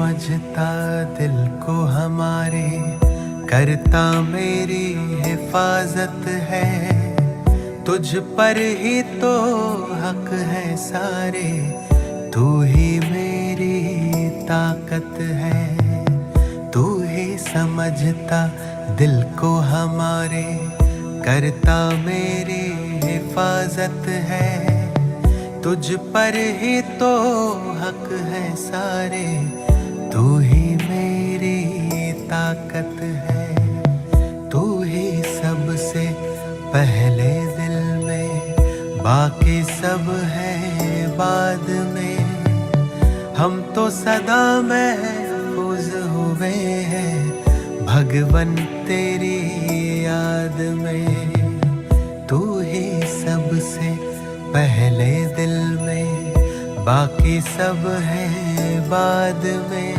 समझता दिल को हमारे, करता मेरी हिफाजत है। तुझ पर ही तो हक है सारे, तू ही मेरी ताकत है। तू ही समझता दिल को हमारे, करता मेरी हिफाजत है। तुझ पर ही तो हक है सारे, तू ही मेरी ताकत है। तू ही सबसे पहले दिल में, बाकी सब है बाद में। हम तो सदा महफूज हुए हैं भगवन तेरी याद में। तू ही सबसे पहले दिल में, बाकी सब है बाद में।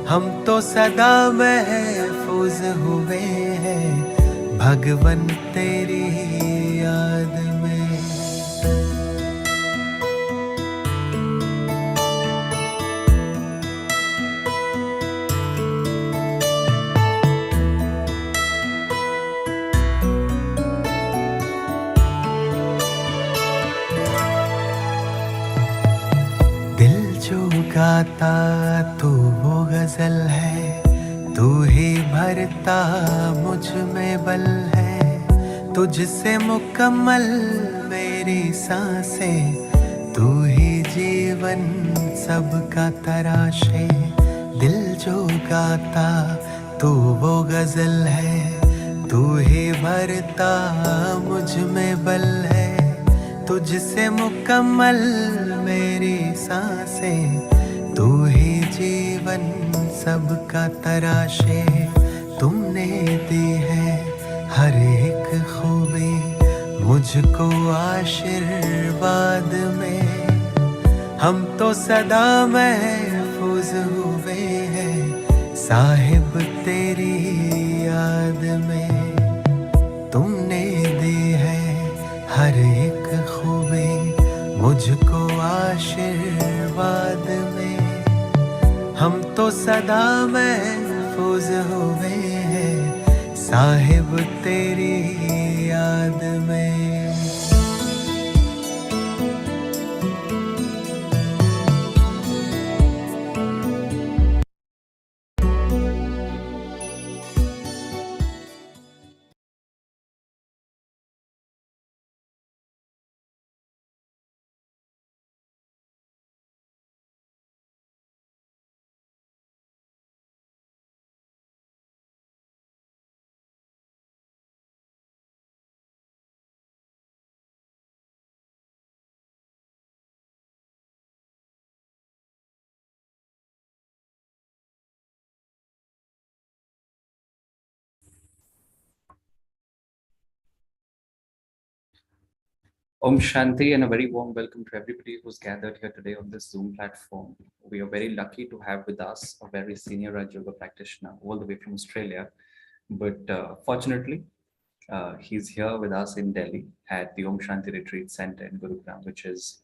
हम तो सदा महफूज हुए हैं भगवन तेरी याद में। गाता तू वो गजल है, तू ही भरता मुझ में बल है। तुझसे मुकम्मल मेरी सांसें, तू ही जीवन सबका तराशे। दिल जो गाता तू वो गजल है, तू ही भरता मुझ में बल है। तुझसे मुकम्मल मेरी सांसें, तू ही जीवन सबका तराशे। तुमने दी है हर एक खूबी मुझको आशीर्वाद में। हम तो सदा महफूज हुए हैं साहिब तेरी याद में। तुमने दी है हर एक खूबी मुझको आशीर्वाद में। हम तो सदा महफूज हुए हैं साहिब तेरी याद में। Om Shanti and a very warm welcome to everybody who's gathered here today on this Zoom platform. We are very lucky to have with us a very senior Raj Yoga practitioner all the way from Australia. But fortunately, he's here with us in Delhi at the Om Shanti Retreat Center in Gurugram, which is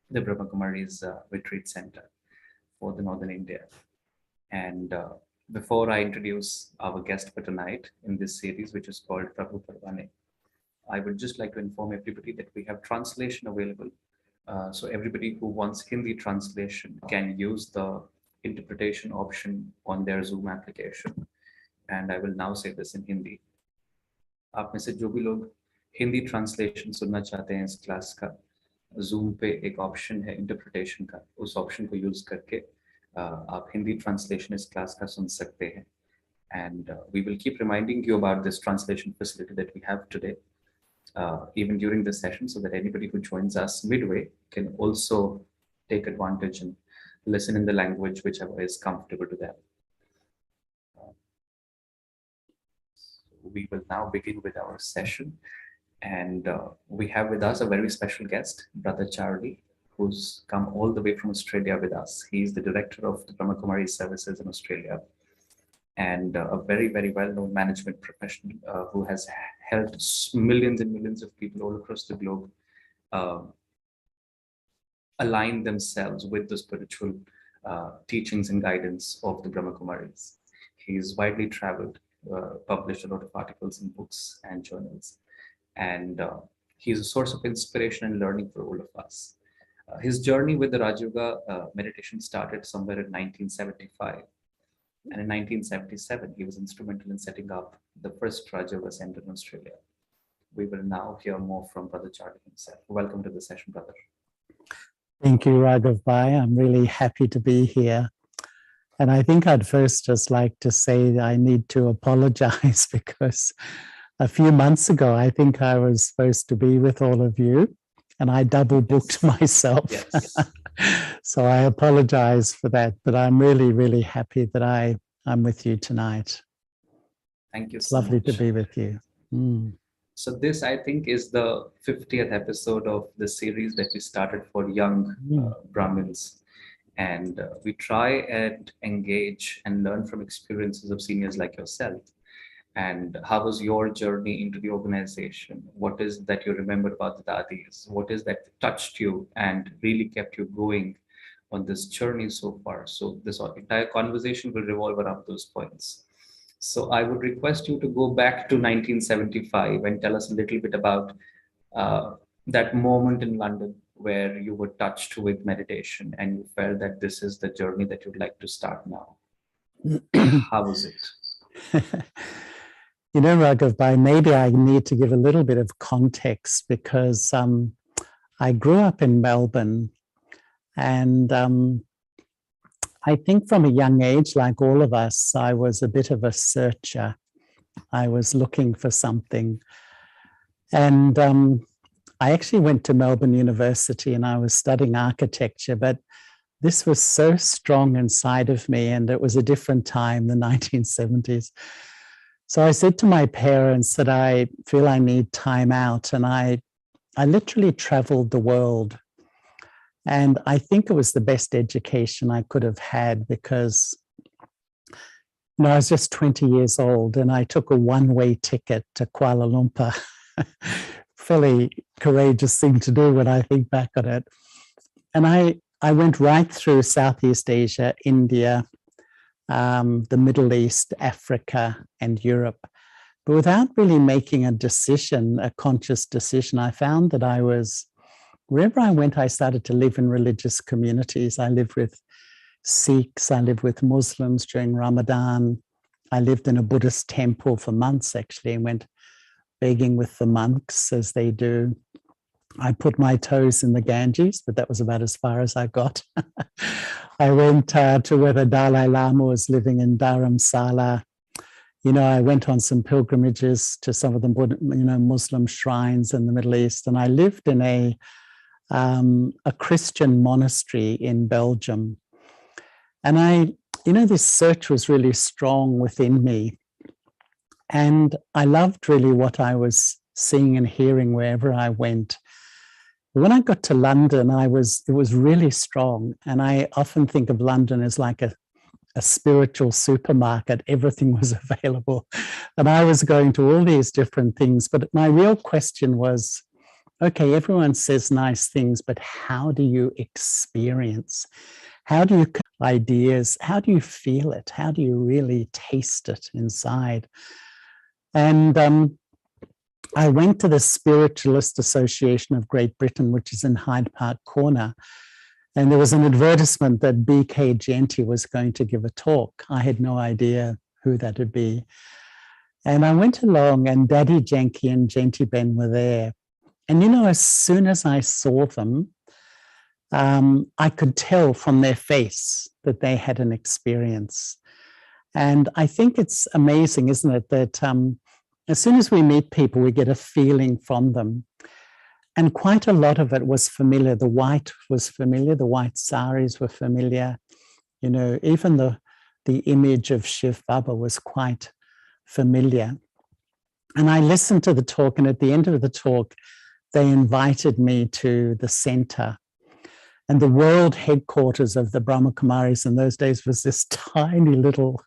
the Brahma Kumaris Retreat Center for the Northern India. And before I introduce our guest for tonight in this series, which is called Prabhu Parwane, I would just like to inform everybody that we have translation available. So everybody who wants Hindi translation can use the interpretation option on their Zoom application. And I will now say this in Hindi. आप में से जो भी लोग Hindi translation सुनना चाहते हैं इस क्लास का, जूम पे एक ऑप्शन है इंटरप्रिटेशन का, उस ऑप्शन को यूज करके आप हिंदी ट्रांसलेशन इस क्लास का सुन सकते हैं. And we will keep reminding you about this translation facility that we have today, even during the session, so that anybody who joins us midway can also take advantage and listen in the language whichever is comfortable to them. We will now begin with our session, and we have with us a very special guest, Brother Charlie, who's come all the way from Australia with us. He's the director of the Brahma Kumaris services in Australia, and a very, very well-known management professional who has helped millions and millions of people all across the globe align themselves with the spiritual teachings and guidance of the Brahma Kumaris. He's widely traveled, published a lot of articles in books and journals, and he's a source of inspiration and learning for all of us. His journey with the Raja meditation started somewhere in 1975. And in 1977, he was instrumental in setting up the first Raja Center in Australia. We will now hear more from Brother Charlie himself. Welcome to the session, brother. Thank you, Raghav Bhai. I'm really happy to be here. And I think I'd first just like to say that I need to apologize because a few months ago, I think I was supposed to be with all of you and I double booked myself. Yes. So I apologize for that, but I'm really, really happy that I'm with you tonight. Thank you It's so lovely much. to be with you. So this, I think, is the 50th episode of the series that we started for young Brahmins. And we try and engage and learn from experiences of seniors like yourself. And how was your journey into the organization? What is that you remember about the Dadis? What is that touched you and really kept you going on this journey so far? So this entire conversation will revolve around those points. So I would request you to go back to 1975 and tell us a little bit about that moment in London where you were touched with meditation and you felt that this is the journey that you'd like to start now. How was it? You know, Raghav Bhai, maybe I need to give a little bit of context because I grew up in Melbourne and I think from a young age, like all of us, I was a bit of a searcher. I was looking for something. And I actually went to Melbourne University and I was studying architecture, but this was so strong inside of me and it was a different time, the 1970s. So I said to my parents that I feel I need time out, and I literally traveled the world. And I think it was the best education I could have had because I was just 20 years old and I took a one-way ticket to Kuala Lumpur. Fairly courageous thing to do when I think back on it. And I went right through Southeast Asia, India, the Middle East, Africa, and Europe. But without really making a decision, a conscious decision, I found that wherever I went, I started to live in religious communities. I lived with Sikhs, I lived with Muslims during Ramadan. I lived in a Buddhist temple for months, actually, and went begging with the monks as they do. I put my toes in the Ganges, but that was about as far as I got. I went to where the Dalai Lama was living in Dharamsala. I went on some pilgrimages to some of the Muslim shrines in the Middle East, and I lived in a Christian monastery in Belgium. And this search was really strong within me. And I loved really what I was seeing and hearing wherever I went. When I got to London, it was really strong. And I often think of London as like a spiritual supermarket. Everything was available. And I was going to all these different things. But my real question was, okay, everyone says nice things, but how do you experience? How do you ideas? How do you feel it? How do you really taste it inside? And I went to the Spiritualist Association of Great Britain, which is in Hyde Park Corner. And there was an advertisement that B.K. Genty was going to give a talk. I had no idea who that would be. And I went along and Daddy Janki and Genty Ben were there. And as soon as I saw them, I could tell from their face that they had an experience. And I think it's amazing, isn't it, that as soon as we meet people, we get a feeling from them. And quite a lot of it was familiar. The white was familiar. The white saris were familiar. Even the image of Shiv Baba was quite familiar. And I listened to the talk, and at the end of the talk, they invited me to the center. And the world headquarters of the Brahma Kumaris in those days was this tiny little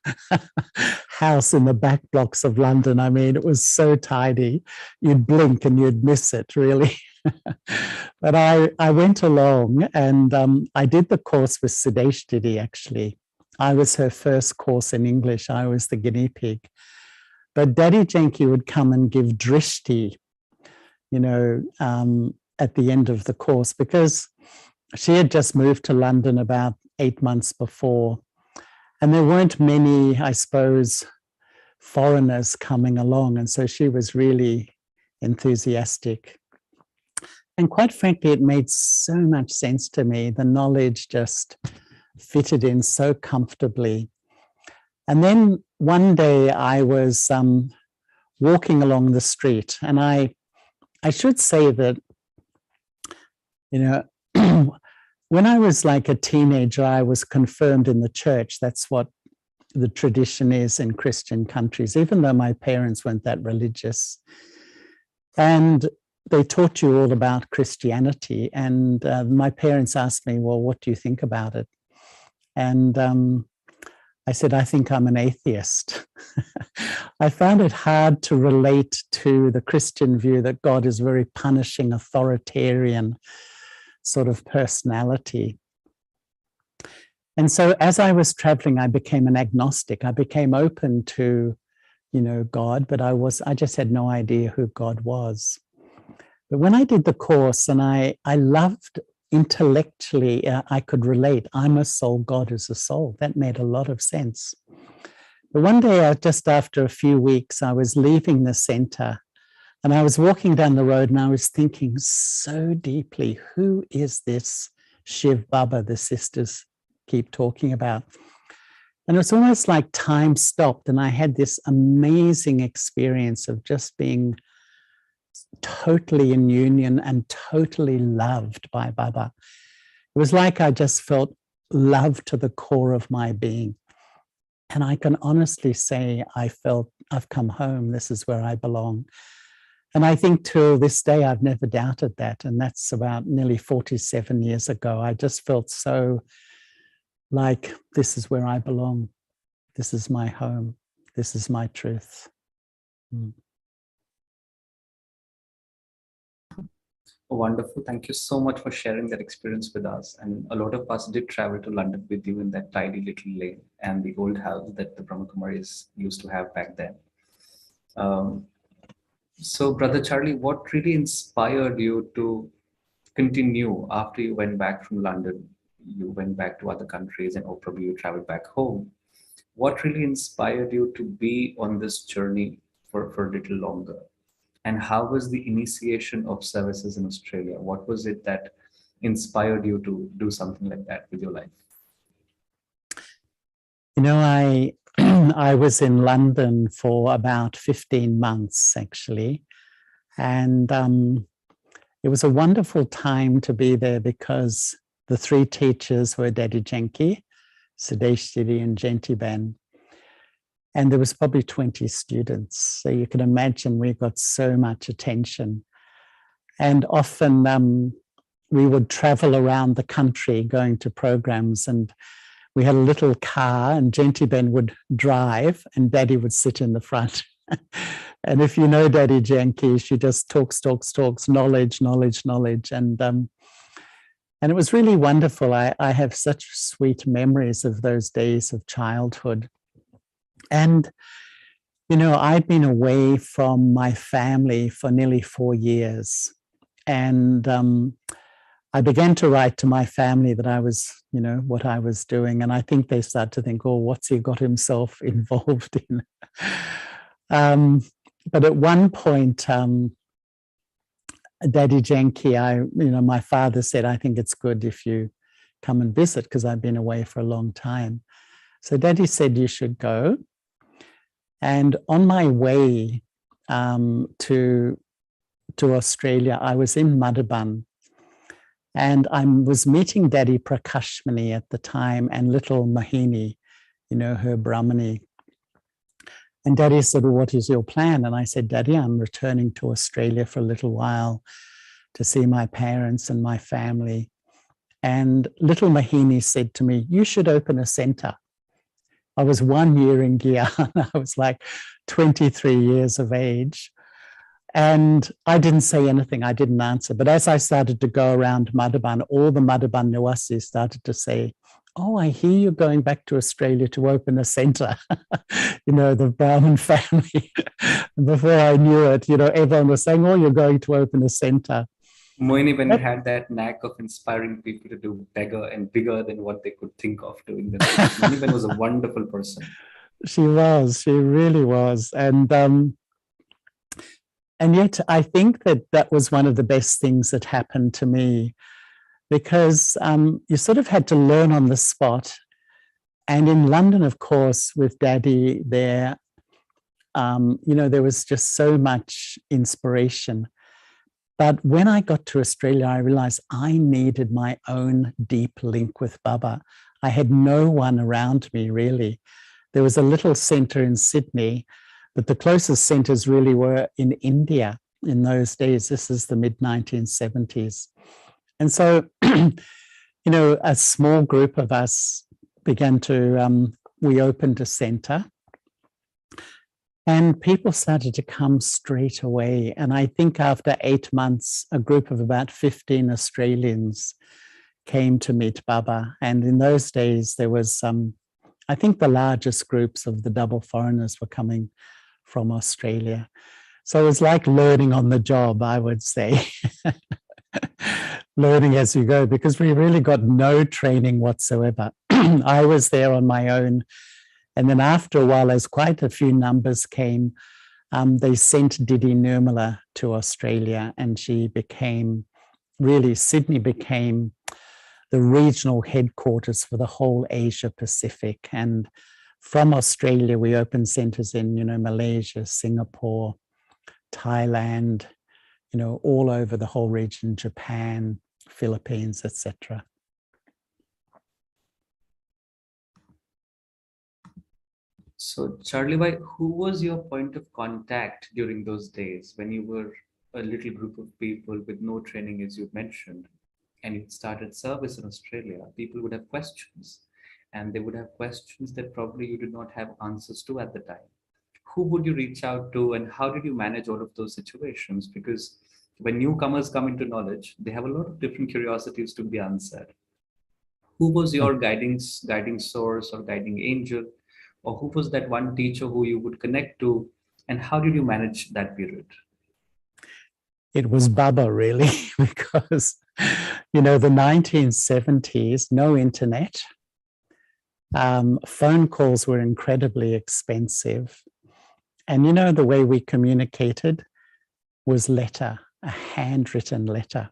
house in the back blocks of London. I mean, it was so tiny. You'd blink and you'd miss it, really. But I went along and I did the course with Sudeshtiti, actually. I was her first course in English. I was the guinea pig. But Daddy Janki would come and give drishti, at the end of the course, because she had just moved to London about 8 months before. And there weren't many, I suppose, foreigners coming along. And so she was really enthusiastic. And quite frankly, it made so much sense to me. The knowledge just fitted in so comfortably. And then one day I was walking along the street, and I should say that, when I was like a teenager, I was confirmed in the church. That's what the tradition is in Christian countries, even though my parents weren't that religious. And they taught you all about Christianity. And my parents asked me, well, what do you think about it? And I said, I think I'm an atheist. I found it hard to relate to the Christian view that God is a very punishing, authoritarian sort of personality. And so as I was traveling, I became an agnostic. I became open to, God, but I just had no idea who God was. But when I did the course, and I loved intellectually, I could relate. I'm a soul, God is a soul. That made a lot of sense. But one day, just after a few weeks, I was leaving the center, and I was walking down the road, and I was thinking so deeply, who is this Shiv Baba the sisters keep talking about? And it was almost like time stopped, and I had this amazing experience of just being totally in union and totally loved by Baba. It was like I just felt love to the core of my being. And I can honestly say I felt I've come home. This is where I belong. And I think till this day, I've never doubted that. And that's about nearly 47 years ago. I just felt so like, this is where I belong. This is my home. This is my truth. Wonderful. Thank you so much for sharing that experience with us. And a lot of us did travel to London with you in that tidy little lane and the old house that the Brahma Kumaris used to have back then. So, Brother Charlie, what really inspired you to continue after you went back from London? You went back to other countries, and probably you traveled back home. What really inspired you to be on this journey for a little longer? And how was the initiation of services in Australia? What was it that inspired you to do something like that with your life? I was in London for about 15 months, actually. And it was a wonderful time to be there because the three teachers were Daddy Janki, Sudeshtiti, and Jentiben. And there was probably 20 students. So you can imagine we got so much attention. And often we would travel around the country going to programs, and we had a little car, and Jentiben would drive and Daddy would sit in the front. And if you know Daddy Janki, she just talks, knowledge. And it was really wonderful. I have such sweet memories of those days of childhood. And, I'd been away from my family for nearly 4 years. And I began to write to my family that I was, what I was doing. And I think they started to think, oh, what's he got himself involved in? But at one point, Daddy Janki, my father said, I think it's good if you come and visit, because I've been away for a long time. So Daddy said, you should go. And on my way to Australia, I was in Madhaban, and I was meeting Daddy Prakashmani at the time and little Mohini, her Brahmani. And Daddy said, well, what is your plan? And I said, Daddy, I'm returning to Australia for a little while to see my parents and my family. And little Mohini said to me, you should open a center. I was 1 year in Guyana. I was like 23 years of age. And I didn't say anything. I didn't answer. But as I started to go around Madhaban, all the Madhaban Niwasis started to say, oh, I hear you're going back to Australia to open a center. The Brahmin family. Before I knew it, everyone was saying, oh, you're going to open a center. Moini, when had that knack of inspiring people to do bigger and bigger than what they could think of doing themselves. Moini was a wonderful person. She really was. And yet I think that was one of the best things that happened to me, because you sort of had to learn on the spot. And in London, of course, with Daddy there, there was just so much inspiration. But when I got to Australia, I realized I needed my own deep link with Baba. I had no one around me, really. There was a little center in Sydney, but the closest centers really were in India in those days. This is the mid-1970s. And so, a small group of us began to, we opened a center. And people started to come straight away. And I think after 8 months, a group of about 15 Australians came to meet Baba. And in those days, there was I think the largest groups of the double foreigners were coming from Australia. So it was like learning on the job, I would say. Learning as you go, because we really got no training whatsoever. I was there on my own. And then after a while, as quite a few numbers came, they sent Didi Nirmala to Australia, and Sydney became the regional headquarters for the whole Asia Pacific. And from Australia, we opened centers in, Malaysia, Singapore, Thailand, all over the whole region, Japan, Philippines, etc. So, Charlie Bhai, who was your point of contact during those days when you were a little group of people with no training, as you mentioned, and you started service in Australia? People would have questions, and they would have questions that probably you did not have answers to at the time. Who would you reach out to, and how did you manage all of those situations? Because when newcomers come into knowledge, they have a lot of different curiosities to be answered. Who was your guiding source or guiding angel? Or who was that one teacher who you would connect to, and how did you manage that period? It was Baba, really, because, the 1970s, no internet. Phone calls were incredibly expensive. And, the way we communicated was letter, a handwritten letter.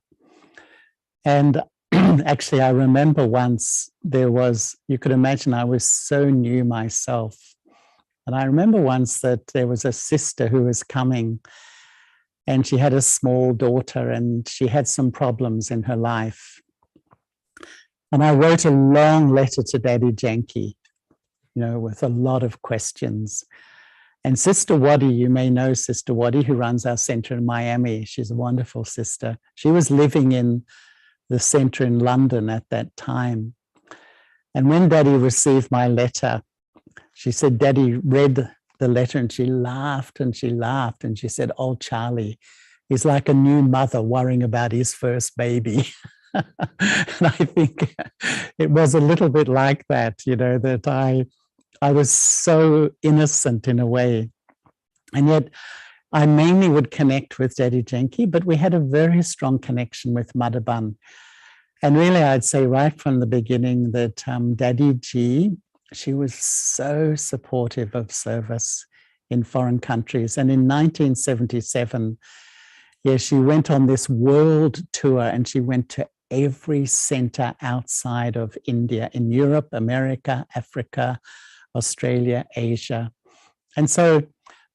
And actually, I remember once you could imagine I was so new myself. And I remember once that there was a sister who was coming, and she had a small daughter, and she had some problems in her life. And I wrote a long letter to Daddy Janki, with a lot of questions. And Sister Waddy, you may know Sister Waddy, who runs our center in Miami. She's a wonderful sister. She was living in the center in London at that time. And when Daddy received my letter, she said, Daddy read the letter, and she laughed and she laughed. And she said, oh, Charlie, he's like a new mother worrying about his first baby. And I think it was a little bit like that, that I was so innocent in a way. And yet I mainly would connect with Daddy Janki, but we had a very strong connection with Madhaban. And really, I'd say right from the beginning that Daddy G, she was so supportive of service in foreign countries. And in 1977, she went on this world tour, and she went to every center outside of India, in Europe, America, Africa, Australia, Asia. And so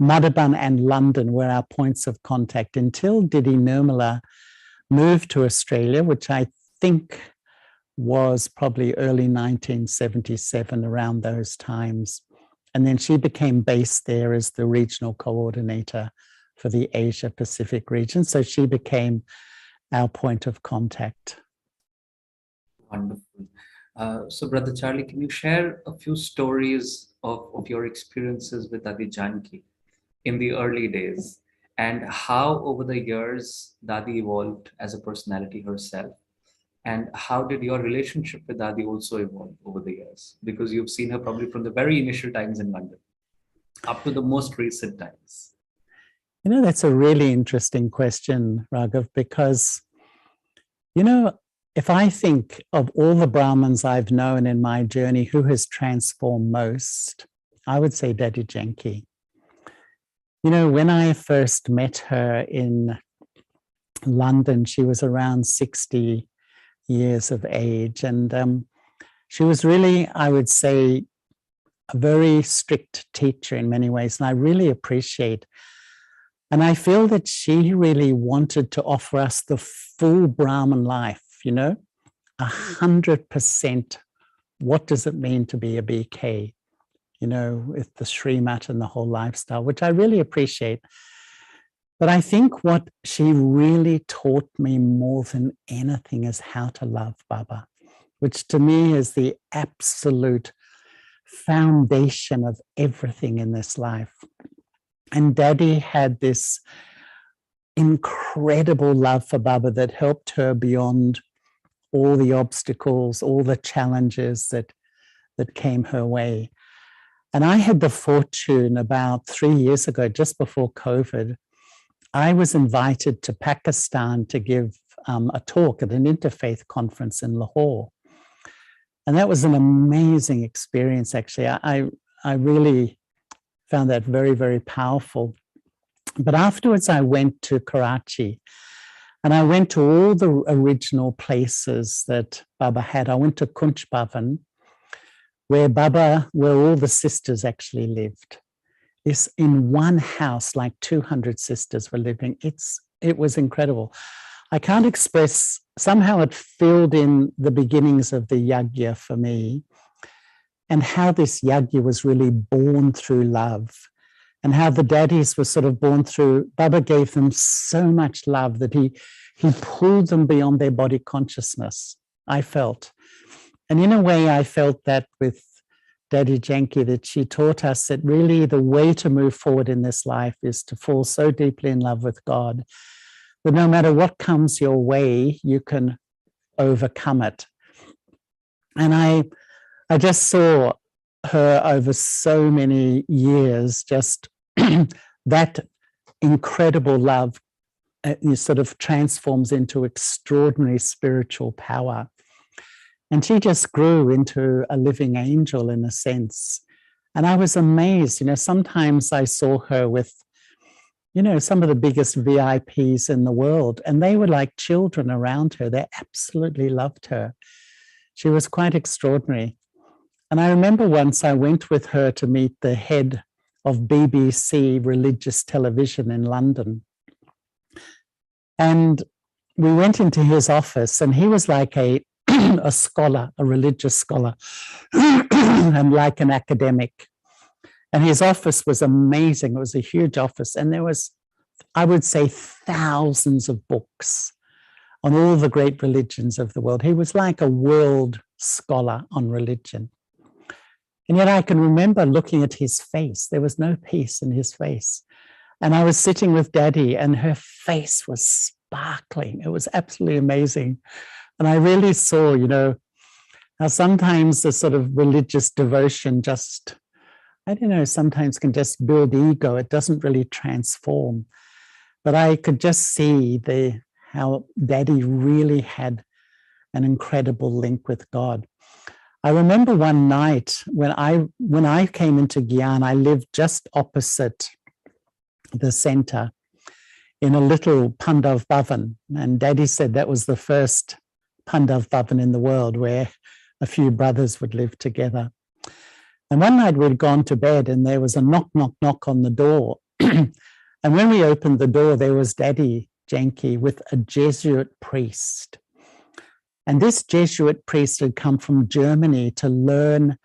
Madhaban and London were our points of contact until Didi Nirmala moved to Australia, which I think was probably early 1977, around those times. And then she became based there as the regional coordinator for the Asia Pacific region. So she became our point of contact. Wonderful. So, Brother Charlie, can you share a few stories of your experiences with Adi Janki in the early days? and how over the years Dadi evolved as a personality herself. And how did your relationship with Dadi also evolve over the years? Because you've seen her probably from the very initial times in London up to the most recent times. You know, that's a really interesting question, Raghav, because, you know, if I think of all the Brahmins I've known in my journey, who has transformed most, I would say Daddy Janki. You know, when I first met her in London, she was around 60 years of age. And she was really, I would say, a very strict teacher in many ways. And I really appreciate. And I feel that she really wanted to offer us the full Brahmin life, you know, 100%. What does it mean to be a BK? You know, with the Srimat and the whole lifestyle, which I really appreciate. But I think what she really taught me more than anything is how to love Baba, which to me is the absolute foundation of everything in this life. And Daddy had this incredible love for Baba that helped her beyond all the obstacles, all the challenges that came her way. And I had the fortune about 3 years ago, just before COVID, I was invited to Pakistan to give a talk at an interfaith conference in Lahore. And that was an amazing experience, actually. I really found that very, very powerful. But afterwards, I went to Karachi, and I went to all the original places that Baba had. I went to Kunch Bhavan, where all the sisters actually lived. This in one house, like 200 sisters were living. It was incredible. I can't express, somehow it filled in the beginnings of the Yagya for me, and how this Yagya was really born through love, and how the daddies were sort of born through, Baba gave them so much love that he pulled them beyond their body consciousness, I felt. And in a way, I felt that with Daddy Janki, that she taught us that really the way to move forward in this life is to fall so deeply in love with God that no matter what comes your way, you can overcome it. And I just saw her over so many years, just that incredible love sort of transforms into extraordinary spiritual power. And she just grew into a living angel in a sense. And I was amazed, you know, sometimes I saw her with, you know, some of the biggest VIPs in the world, and they were like children around her. They absolutely loved her. She was quite extraordinary. And I remember once I went with her to meet the head of BBC religious television in London. And we went into his office, and he was like a scholar, a religious scholar, and like an academic. And his office was amazing. It was a huge office. And there was, I would say, thousands of books on all the great religions of the world. He was like a world scholar on religion. And yet I can remember looking at his face. There was no peace in his face. And I was sitting with Daddy, and her face was sparkling. It was absolutely amazing. And I really saw, you know, how sometimes the sort of religious devotion just, I don't know, sometimes can just build ego. It doesn't really transform. But I could just see how Daddy really had an incredible link with God. I remember one night when I came into Gyan, I lived just opposite the center in a little Pandav Bhavan. And Daddy said that was the first Pandav Bhavan in the world where a few brothers would live together. And one night we'd gone to bed, and there was a knock, knock, knock on the door. And when we opened the door, there was Daddy Janki with a Jesuit priest. And this Jesuit priest had come from Germany to learn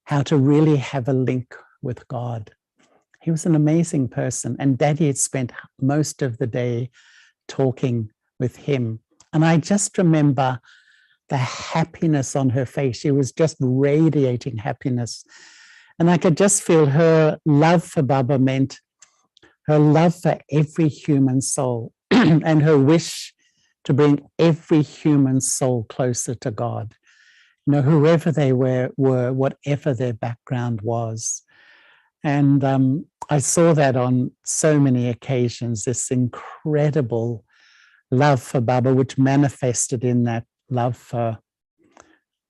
how to really have a link with God. He was an amazing person. And Daddy had spent most of the day talking with him. And I just remember the happiness on her face. She was just radiating happiness. And I could just feel her love for Baba meant her love for every human soul, and her wish to bring every human soul closer to God. You know, whoever they were, whatever their background was. And I saw that on so many occasions, this incredible love for Baba, which manifested in that love for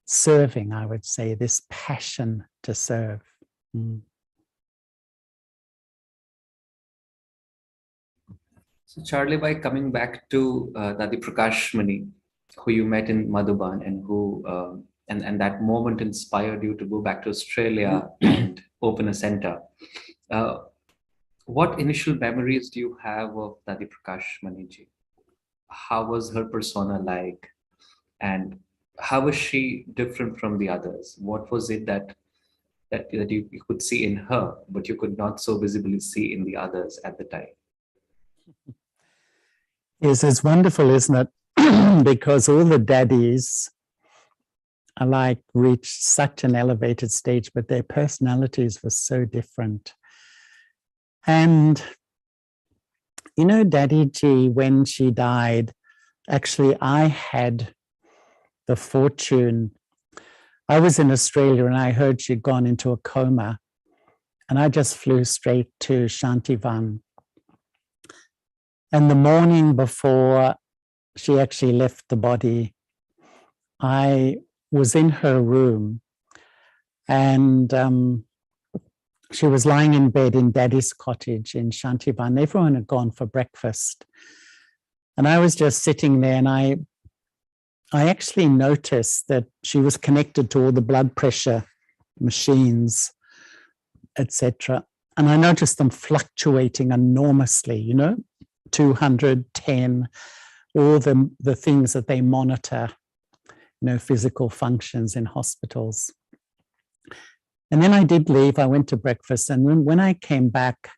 serving, I would say, this passion to serve. So Charlie, by coming back to Dadi Prakashmani, who you met in Madhuban and who and that moment inspired you to go back to Australia and open a center. What initial memories do you have of Dadi Prakashmani ji? How was her persona like? And how was she different from the others? What was it that you could see in her, but you could not so visibly see in the others at the time? Yes, it's wonderful, isn't it? Because all the daddies are like reached such an elevated stage, but their personalities were so different. And, you know, Daddy Ji, when she died, actually, I had the fortune. I was in Australia and I heard she'd gone into a coma, and I just flew straight to Shanti. And the morning before she actually left the body, I was in her room, and she was lying in bed in Daddy's cottage in Shantivan. Everyone had gone for breakfast. And I was just sitting there, and I actually noticed that she was connected to all the blood pressure machines, etc. And I noticed them fluctuating enormously, you know, 210, all the things that they monitor, you know, physical functions in hospitals. And then I did leave. I went to breakfast. And when I came back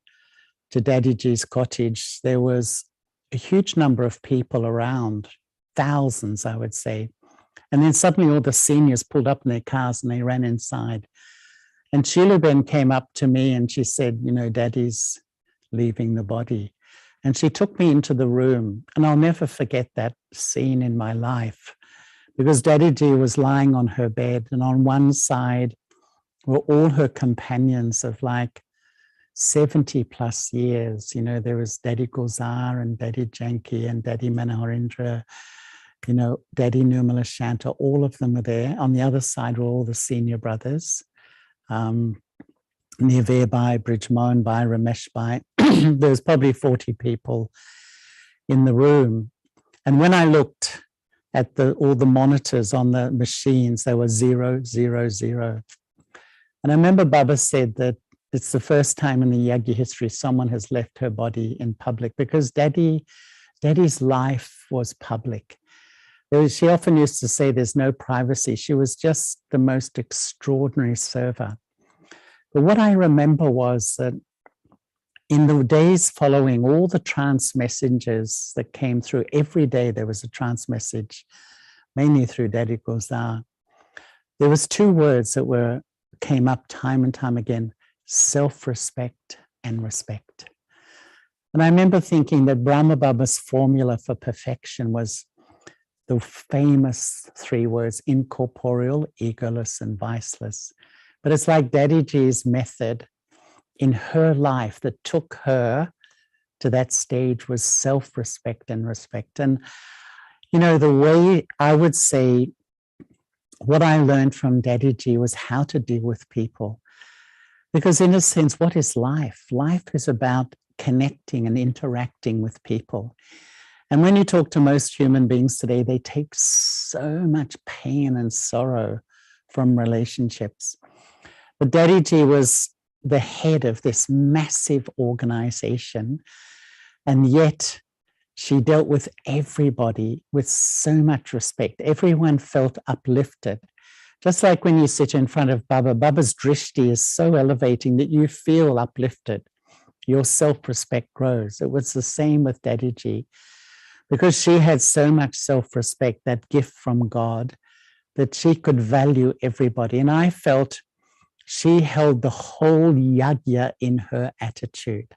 to Daddy Ji's cottage, there was a huge number of people around, thousands, I would say. And then suddenly all the seniors pulled up in their cars and they ran inside. And Sheila Ben came up to me and she said, you know, Daddy's leaving the body. And she took me into the room. And I'll never forget that scene in my life, because Daddy Ji was lying on her bed, and on one side were all her companions of like 70 plus years. You know, there was Daddy Gulzar and Daddy Janki and Daddy Manoharendra, you know, Daddy Nirmala Shanta, all of them are there. On the other side were all the senior brothers, Nivir Bhai, Brij Mohan Bhai, Ramesh Bhai. There was probably 40 people in the room. And when I looked at all the monitors on the machines, they were 0, 0, 0. And I remember Baba said that it's the first time in the Yagya history someone has left her body in public, because Daddy's life was public. She often used to say there's no privacy. She was just the most extraordinary server. But what I remember was that in the days following, all the trance messages that came through, every day there was a trance message, mainly through Daddy Gulzar. There was 2 words that came up time and time again: self-respect and respect. And I remember thinking that Brahma Baba's formula for perfection was the famous 3 words: incorporeal, egoless, and viceless. But it's like Daddy Ji's method in her life that took her to that stage was self-respect and respect. And, you know, the way I would say what I learned from Daddy Ji was how to deal with people. Because in a sense, what is life? Life is about connecting and interacting with people. And when you talk to most human beings today, they take so much pain and sorrow from relationships. But Daddy Ji was the head of this massive organization, and yet she dealt with everybody with so much respect. Everyone felt uplifted. Just like when you sit in front of Baba, Baba's drishti is so elevating that you feel uplifted. Your self-respect grows. It was the same with Daddy Ji, because she had so much self-respect, that gift from God, that she could value everybody. And I felt she held the whole yagya in her attitude.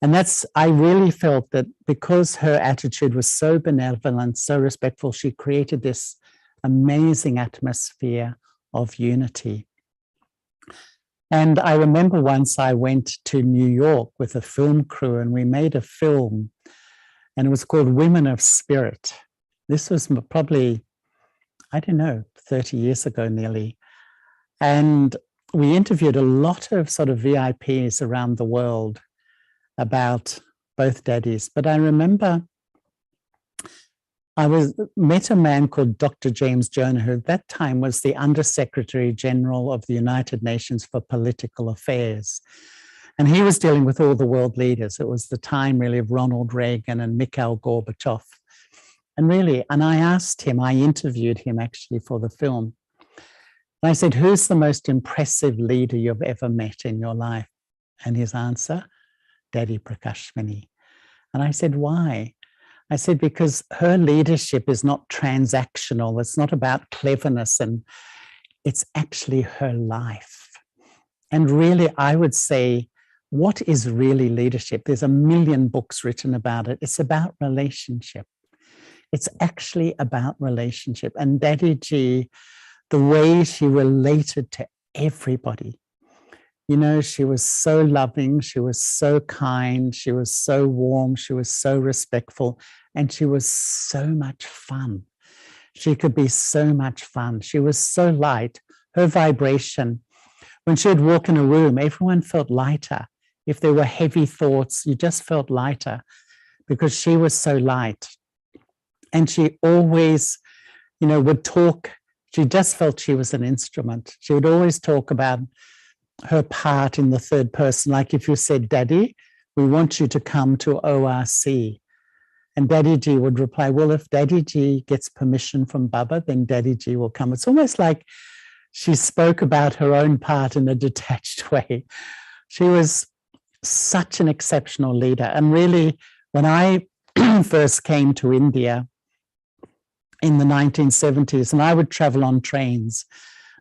And I really felt that because her attitude was so benevolent, so respectful, she created this amazing atmosphere of unity. And I remember once I went to New York with a film crew, and we made a film, and it was called Women of Spirit. This was probably, I don't know, 30 years ago nearly. And we interviewed a lot of sort of VIPs around the world about both daddies. But I remember I met a man called Dr. James Jonah, who at that time was the Undersecretary General of the United Nations for Political Affairs. And he was dealing with all the world leaders. It was the time really of Ronald Reagan and Mikhail Gorbachev. And I asked him, I interviewed him actually for the film. And I said, who's the most impressive leader you've ever met in your life? And his answer, Daddy Prakashmani. And I said, why? I said, because her leadership is not transactional. It's not about cleverness, and it's actually her life. And really, I would say, what is really leadership? There's a million books written about it. It's about relationship. It's actually about relationship. And Daddy Ji, the way she related to everybody, you know, she was so loving, she was so kind, she was so warm, she was so respectful, and she was so much fun. She could be so much fun. She was so light. Her vibration, when she would walk in a room, everyone felt lighter. If there were heavy thoughts, you just felt lighter because she was so light. And she always, you know, would talk. She just felt she was an instrument. She would always talk about her part in the third person. Like if you said, Daddy, we want you to come to ORC. And Daddy Ji would reply, well, if Daddy Ji gets permission from Baba, then Daddy Ji will come. It's almost like she spoke about her own part in a detached way. She was such an exceptional leader. And really, when I first came to India in the 1970s, and I would travel on trains,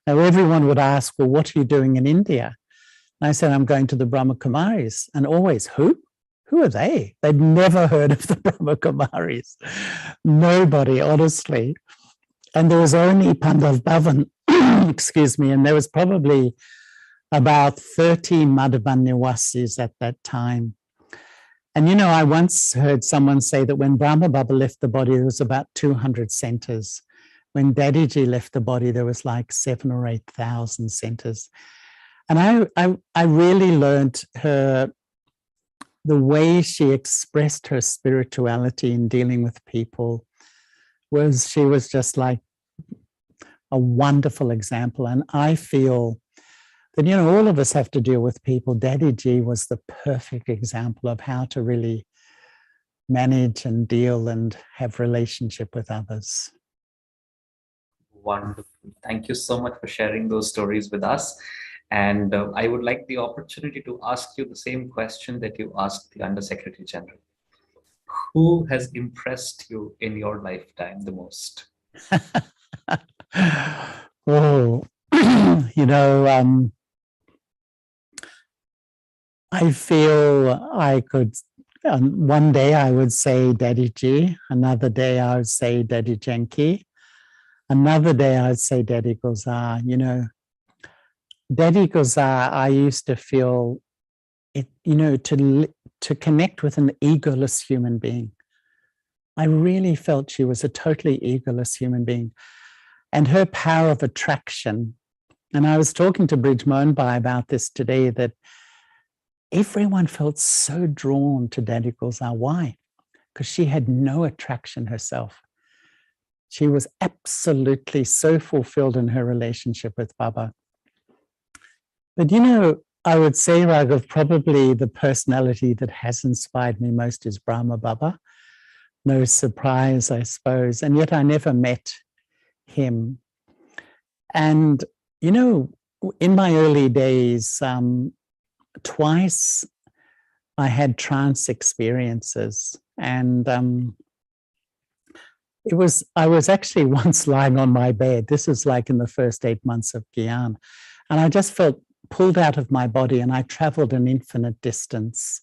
now everyone would ask, well, what are you doing in India? And I said, I'm going to the Brahma Kumaris. And always, who? Who are they? They'd never heard of the Brahma Kumaris. Nobody, honestly. And there was only Pandav Bhavan, excuse me, and there was probably about 30 Madhavan Niwasis at that time. And, you know, I once heard someone say that when Brahma Baba left the body, there was about 200 centers. When Daddy Ji left the body, there was like 7,000 or 8,000 centers. And I really learned the way she expressed her spirituality in dealing with people she was just like a wonderful example. And I feel that, you know, all of us have to deal with people. Daddy Ji was the perfect example of how to really manage and deal and have relationship with others. Wonderful. Thank you so much for sharing those stories with us. And I would like the opportunity to ask you the same question that you asked the Undersecretary General. Who has impressed you in your lifetime the most? Oh, you know, I feel I could, one day I would say Daddy Ji, another day I would say Daddy Janki, another day I would say Daddy Gozar. You know, Daddy Gozar, I used to feel it, you know, to connect with an egoless human being. I really felt she was a totally egoless human being. And her power of attraction, and I was talking to Bridge Mohanbai about this today, that everyone felt so drawn to Daddy Gozar. Why? Because she had no attraction herself. She was absolutely so fulfilled in her relationship with Baba. But, you know, I would say, Raghav, probably the personality that has inspired me most is Brahma Baba. No surprise, I suppose. And yet I never met him. And, you know, in my early days, twice I had trance experiences. And I was actually once lying on my bed. This is like in the first 8 months of Gyan. And I just felt pulled out of my body, and I traveled an infinite distance.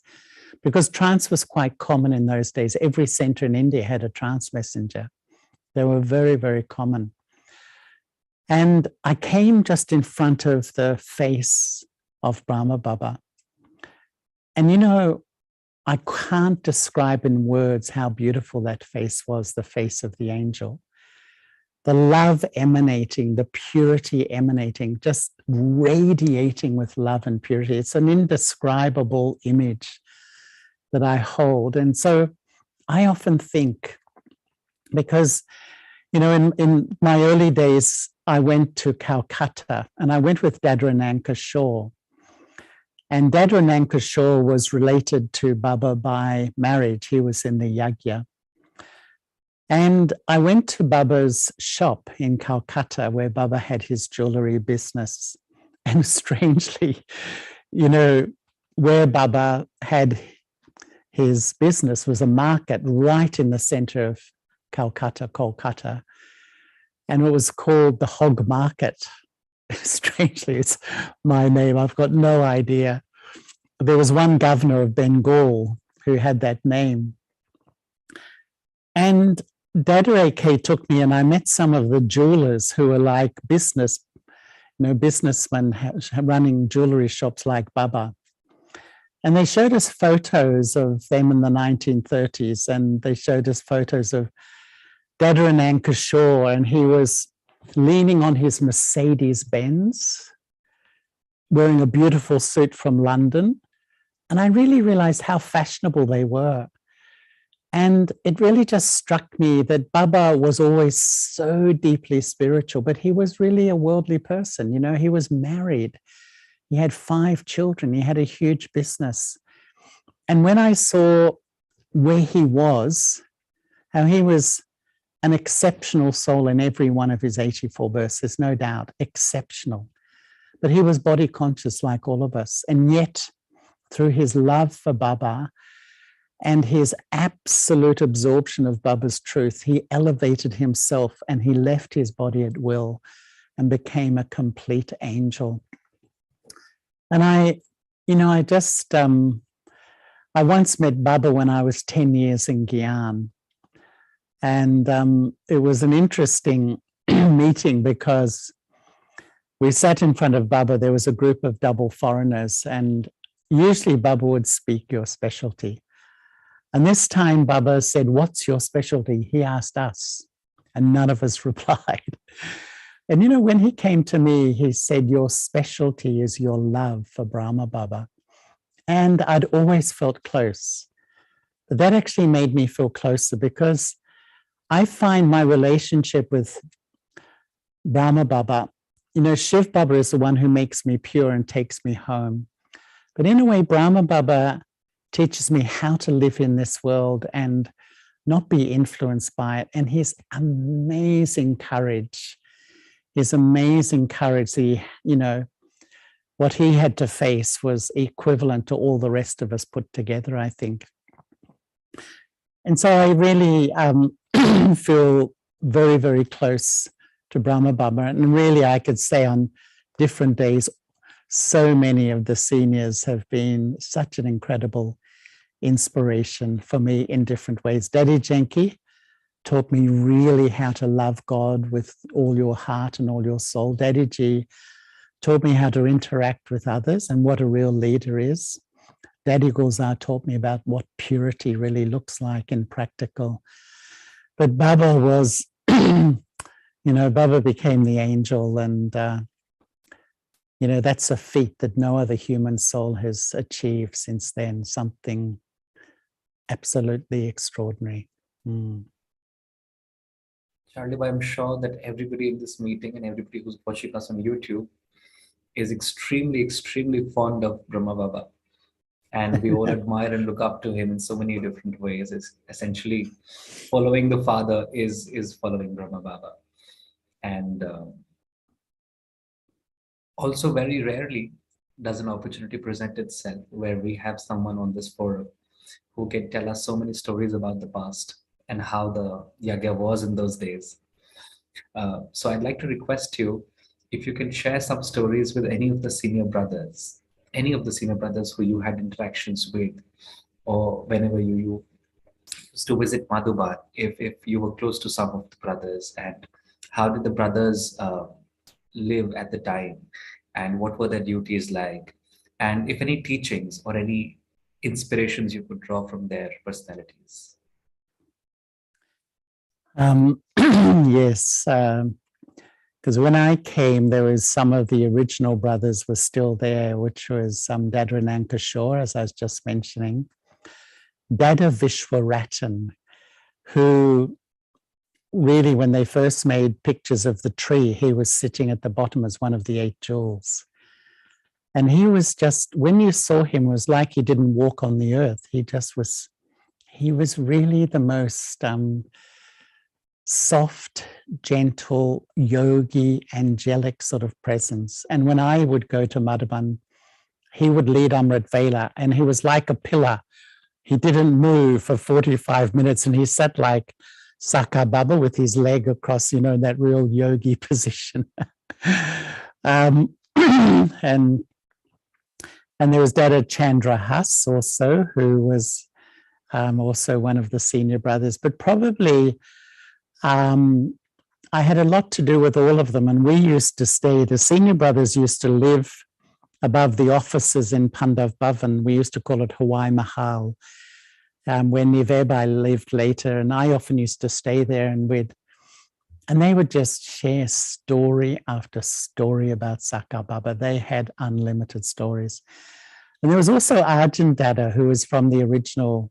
because trance was quite common in those days. Every center in India had a trance messenger. They were very, very common. And I came just in front of the face of Brahma Baba. And you know, I can't describe in words how beautiful that face was, the face of the angel. The love emanating, the purity emanating, just radiating with love and purity. It's an indescribable image that I hold. And so I often think, because, you know, in my early days, I went to Calcutta and I went with Dadrananka Shaw. And Dadrananka Shaw was related to Baba by marriage. He was in the Yagya. And I went to Baba's shop in Calcutta where Baba had his jewelry business. And strangely, you know, where Baba had his business was a market right in the center of Calcutta, Kolkata. And it was called the Hogg Market. Strangely, it's my name. I've got no idea. There was one governor of Bengal who had that name. And Dadare K took me and I met some of the jewelers who were like businessmen running jewelry shops like Baba. And they showed us photos of them in the 1930s, and they showed us photos of Dadrananka Shaw, and he was leaning on his Mercedes Benz, wearing a beautiful suit from London. And I really realized how fashionable they were. And it really just struck me that Baba was always so deeply spiritual, but he was really a worldly person. You know, he was married. He had 5 children. He had a huge business. And when I saw where he was, how he was an exceptional soul in every one of his 84 births, there's no doubt, exceptional. But he was body conscious like all of us. And yet, through his love for Baba and his absolute absorption of Baba's truth, he elevated himself and he left his body at will and became a complete angel. And I once met Baba when I was 10 years in Gyan. And it was an interesting meeting because we sat in front of Baba. There was a group of double foreigners, and usually Baba would speak your specialty. And this time Baba said, "What's your specialty?" He asked us, and none of us replied. And you know, when he came to me, he said, "Your specialty is your love for Brahma Baba." And I'd always felt close. But that actually made me feel closer, because I find my relationship with Brahma Baba, you know, Shiv Baba is the one who makes me pure and takes me home. But in a way, Brahma Baba teaches me how to live in this world and not be influenced by it. And his amazing courage, the, you know, what he had to face was equivalent to all the rest of us put together, I think. And so I really feel very, very close to Brahma Baba. And really, I could say on different days, so many of the seniors have been such an incredible inspiration for me in different ways. Daddy Janki taught me really how to love God with all your heart and all your soul. Daddy Ji taught me how to interact with others and what a real leader is. Daddy Gulzar taught me about what purity really looks like in practical. But Baba was, you know, Baba became the angel, and, you know, that's a feat that no other human soul has achieved since then, something absolutely extraordinary. Charlie, I'm sure that everybody in this meeting and everybody who's watching us on YouTube is extremely, extremely fond of Brahma Baba. And we all admire and look up to him in so many different ways. It's essentially following the father is following Brahma Baba. And also very rarely does an opportunity present itself where we have someone on this forum who can tell us so many stories about the past and how the Yagya was in those days. So I'd like to request you, if you can share some stories with any of the senior brothers who you had interactions with, or whenever you used to visit Madhuban, if you were close to some of the brothers, and how did the brothers live at the time, and what were their duties like, and if any teachings or any inspirations you could draw from their personalities? Yes, because when I came, there was some of the original brothers were still there, which was Dada Nankashore, as I was just mentioning, Dada Vishwaratan, who really, when they first made pictures of the tree, he was sitting at the bottom as one of the 8 jewels. And he was just, when you saw him, it was like he didn't walk on the earth. He was really the most soft, gentle, yogi, angelic sort of presence. And when I would go to Madhuban, he would lead Amrit Vela, and he was like a pillar. He didn't move for 45 minutes, and he sat like Sakha Baba with his leg across, in that real yogi position. And there was Dada Chandra Has also, who was also one of the senior brothers. But probably I had a lot to do with all of them, and we used to stay, the senior brothers used to live above the offices in Pandav Bhavan. We used to call it Hawaii Mahal, where Nivebai lived later, and I often used to stay there, and they would just share story after story about Sakha Baba. They had unlimited stories. And there was also Arjun Dada, who was from the original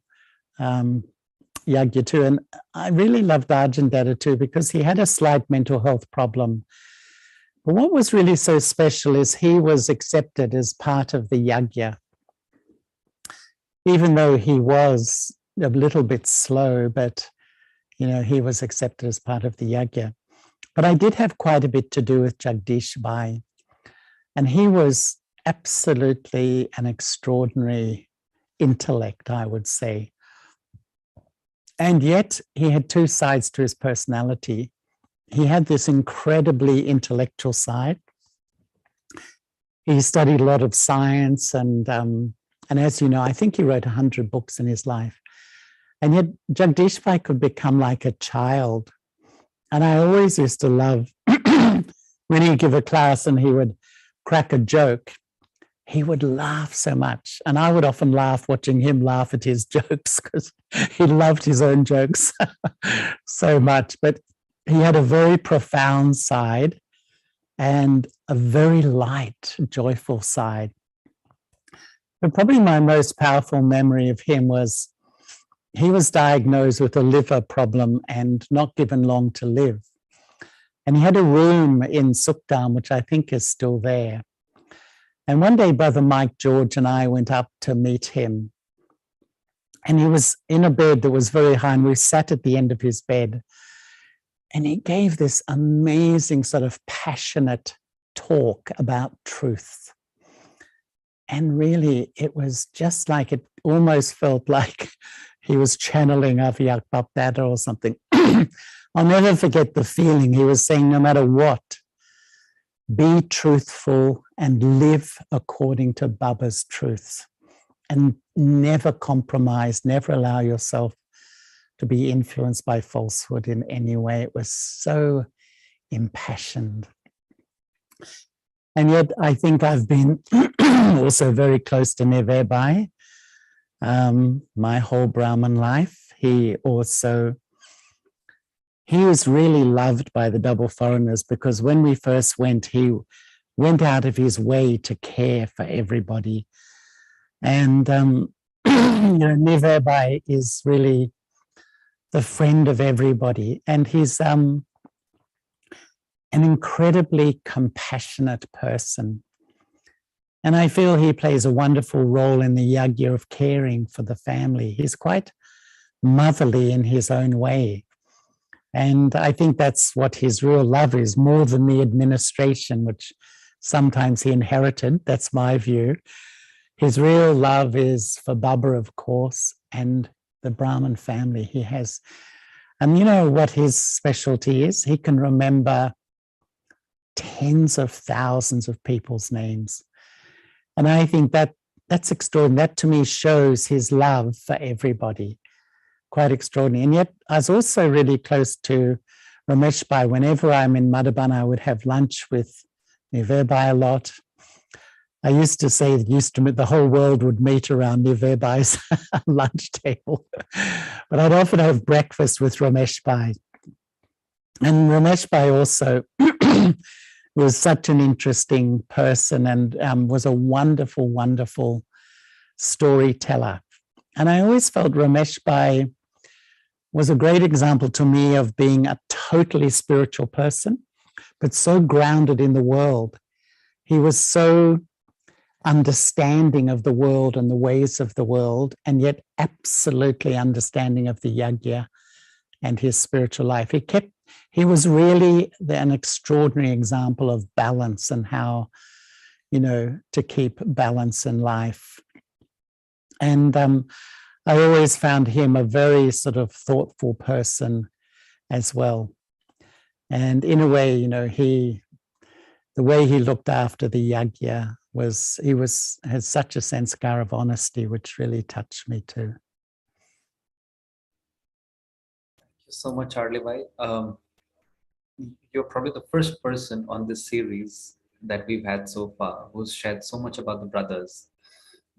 Yagya too. And I really loved Arjun Dada too, because he had a slight mental health problem. But what was really so special is he was accepted as part of the Yagya. Even though he was a little bit slow, but he was accepted as part of the Yagya. But I did have quite a bit to do with Jagdish Bhai. And he was absolutely an extraordinary intellect, I would say. And yet he had 2 sides to his personality. He had this incredibly intellectual side. He studied a lot of science, and as you know, I think he wrote 100 books in his life. And yet Jagdish Bhai could become like a child. And I always used to love when he'd give a class and he would crack a joke, he would laugh so much. And I would often laugh watching him laugh at his jokes, because he loved his own jokes so much. But he had a very profound side and a very light, joyful side. But probably my most powerful memory of him was he was diagnosed with a liver problem and not given long to live. And he had a room in Sukhdam, which I think is still there. And one day, Brother Mike George and I went up to meet him. And he was in a bed that was very high, and we sat at the end of his bed. And he gave this amazing sort of passionate talk about truth. And really, it was just like, it almost felt like he was channeling Avyak Bap Dada or something. I'll never forget the feeling. He was saying, no matter what, be truthful and live according to Baba's truth, and never compromise, never allow yourself to be influenced by falsehood in any way. It was so impassioned. And yet I think I've been also very close to Nivebai my whole Brahman life. He was really loved by the double foreigners, because when we first went, he went out of his way to care for everybody. And Nivebai is really the friend of everybody, and he's an incredibly compassionate person. And I feel he plays a wonderful role in the yagya of caring for the family. He's quite motherly in his own way. And I think that's what his real love is, more than the administration, which sometimes he inherited. That's my view. His real love is for Baba, of course, and the Brahmin family he has. And you know what his specialty is? He can remember tens of thousands of people's names. And I think that that's extraordinary. That to me shows his love for everybody. Quite extraordinary. And yet I was also really close to Ramesh Bhai. Whenever I'm in Madhaban, I would have lunch with Nivebai a lot. I used to say the whole world would meet around Nivebai's lunch table. But I'd often have breakfast with Ramesh Bhai. And Ramesh Bhai also was such an interesting person and was a wonderful, wonderful storyteller. And I always felt Ramesh Bhai was a great example to me of being a totally spiritual person, but so grounded in the world. He was so understanding of the world and the ways of the world, and yet absolutely understanding of the Yagya and his spiritual life. He was really an extraordinary example of balance and how, to keep balance in life. And I always found him a very sort of thoughtful person as well. And in a way, the way he looked after the Yagya had such a sanskar of honesty, which really touched me too. Thank you so much, Charlie Bhai. You're probably the first person on this series that we've had so far who's shared so much about the brothers,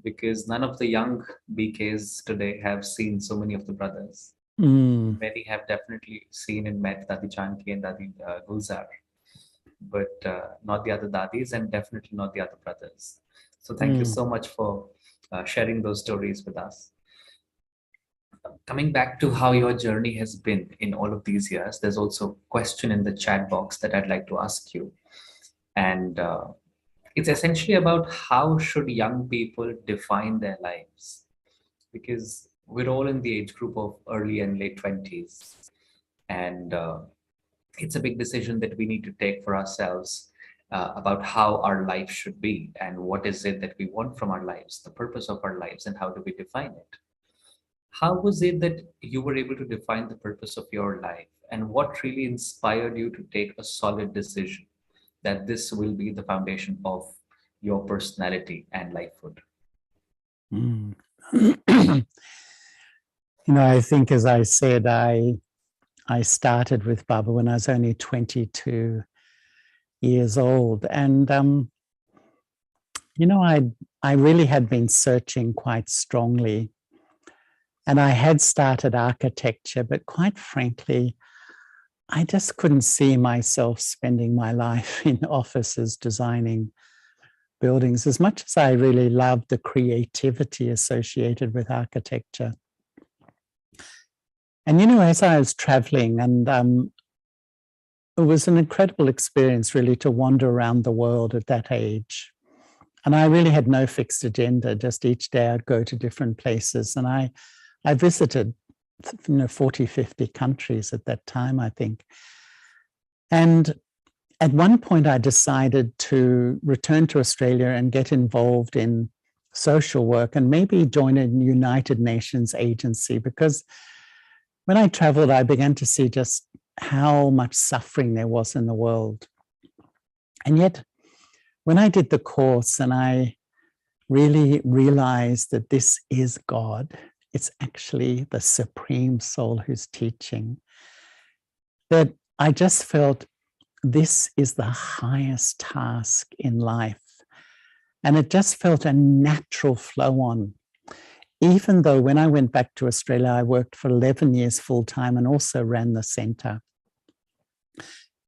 because none of the young BKs today have seen so many of the brothers. Many have definitely seen and met Dadi Chanki and Dadi Gulzar, but not the other Dadis and definitely not the other brothers. So thank you so much for sharing those stories with us. Coming back to how your journey has been in all of these years, there's also a question in the chat box that I'd like to ask you. And it's essentially about how should young people define their lives? Because we're all in the age group of early and late 20s. And it's a big decision that we need to take for ourselves about how our life should be and what is it that we want from our lives, the purpose of our lives, and how do we define it. How was it that you were able to define the purpose of your life, and what really inspired you to take a solid decision that this will be the foundation of your personality and lifehood? I think, as I said, I started with Baba when I was only 22 years old. And, I really had been searching quite strongly. And I had started architecture, but quite frankly, I just couldn't see myself spending my life in offices designing buildings, as much as I really loved the creativity associated with architecture. And, as I was traveling, and it was an incredible experience really to wander around the world at that age. And I really had no fixed agenda, just each day I'd go to different places. And I visited 40, 50 countries at that time, I think. And at one point I decided to return to Australia and get involved in social work and maybe join a United Nations agency, because when I traveled, I began to see just how much suffering there was in the world. And yet, when I did the course and I really realized that this is God, it's actually the Supreme Soul who's teaching, that I just felt this is the highest task in life. And it just felt a natural flow on. Even though when I went back to Australia, I worked for 11 years full-time and also ran the center.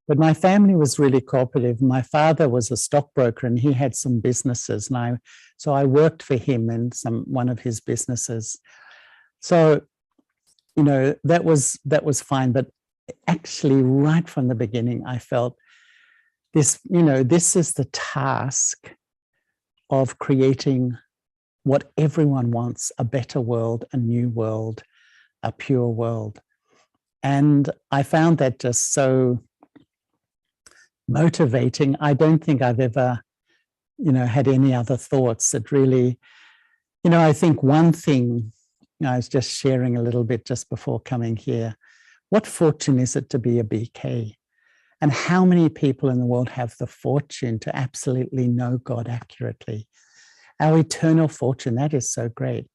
But my family was really cooperative. My father was a stockbroker and he had some businesses. So I worked for him in one of his businesses. So, that was fine. But actually, right from the beginning, I felt this is the task of creating what everyone wants: a better world, a new world, a pure world. And I found that just so motivating. I don't think I've ever, had any other thoughts that really, I think one thing, I was just sharing a little bit just before coming here. What fortune is it to be a BK? And how many people in the world have the fortune to absolutely know God accurately? our eternal fortune, that is so great.